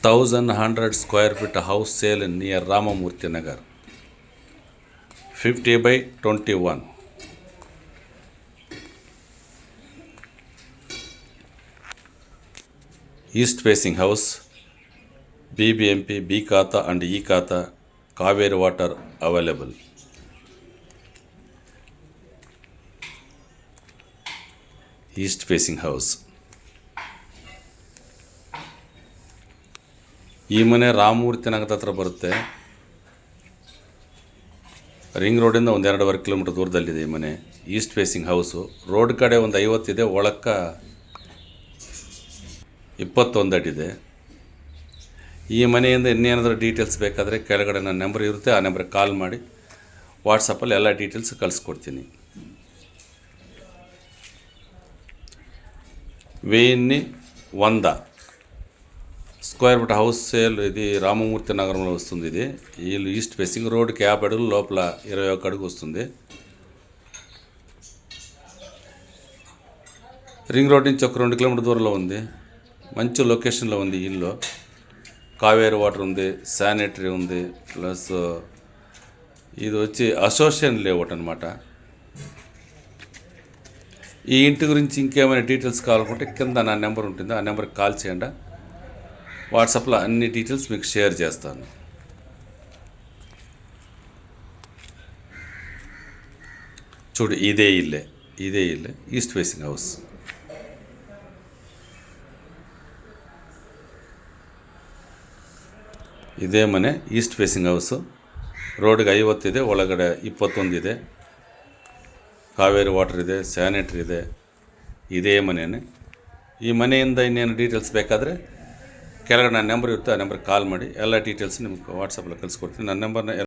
1100 square feet house sale near Ramamurthy Nagar, 50 by 21. East facing house, BBMP, B Khata and E Khata, Kaveri water available. East facing house. ಈ ಮನೆ ರಾಮಮೂರ್ತಿ ನಗರದ ಹತ್ರ ಬರುತ್ತೆ. Ring ರೋಡಿಂದ ಒಂದು 2.5 kilometre ದೂರದಲ್ಲಿದೆ ಈ ಮನೆ. East facing house. ರೋಡ್ ಕಡೆ ಒಂದು 50 ಇದೆ, ಒಳಕ್ಕೆ 21 ಅಡಿ ಇದೆ. ಈ ಮನೆಯಿಂದ ಇನ್ನೇನಾದರೂ ಡೀಟೇಲ್ಸ್ ಬೇಕಾದರೆ ಕೆಳಗಡೆ ನನ್ನ ನಂಬರ್ ಇರುತ್ತೆ, ಆ ನಂಬರ್ಗೆ ಕಾಲ್ ಮಾಡಿ ವಾಟ್ಸಪ್ಪಲ್ಲಿ ಎಲ್ಲ ಡೀಟೇಲ್ಸ್ ಕಳಿಸ್ಕೊಡ್ತೀನಿ. వెయ్యి 100 స్క్వేర్ ఫీట్ హౌస్ సేల్. ఇది రామమూర్తి నగరంలో వస్తుంది. ఇది వీళ్ళు ఈస్ట్ ఫేసింగ్ రోడ్కి 50 అడుగులు, లోపల 21 అడుగు వస్తుంది. రింగ్ రోడ్ నుంచి ఒక 2 కిలోమీటర్ దూరంలో ఉంది. మంచి లొకేషన్లో ఉంది. ఇల్లు కావేరి వాటర్ ఉంది, శానిటరీ ఉంది, ప్లస్ ఇది వచ్చి అసోసియేషన్ లేఅవుట్ అనమాట. ఈ ఇంటి గురించి ఇంకేమైనా డీటెయిల్స్ కావాలనుకుంటే కింద నా నెంబర్ ఉంటుంది, ఆ నెంబర్కి కాల్ చేయండి. వాట్సాప్లో అన్ని డీటెయిల్స్ మీకు షేర్ చేస్తాను. చూడు, ఇదే ఇల్లే ఈస్ట్ ఫేసింగ్ హౌస్. ಇದೇ ಮನೆ ಈಸ್ಟ್ ಫೇಸಿಂಗ್ ಹೌಸು. ರೋಡ್ಗೆ 50 ಇದೆ, ಒಳಗಡೆ 21 ಇದೆ. ಕಾವೇರಿ ವಾಟರ್ ಇದೆ, ಸ್ಯಾನಿಟ್ರಿ ಇದೆ. ಇದೇ ಮನೆಯೇ. ಈ ಮನೆಯಿಂದ ಇನ್ನೇನು ಡೀಟೇಲ್ಸ್ ಬೇಕಾದರೆ ಕೆಳಗಡೆ ನನ್ನ ನಂಬರ್ ಇರುತ್ತೆ, ಆ ನಂಬರ್ಗೆ ಕಾಲ್ ಮಾಡಿ ಎಲ್ಲ ಡೀಟೇಲ್ಸ್ ನಿಮ್ಗೆ ವಾಟ್ಸಪ್ಪಲ್ಲಿ ಕಳಿಸ್ಕೊಡ್ತೀನಿ. ನನ್ನ ನಂಬರ್ನ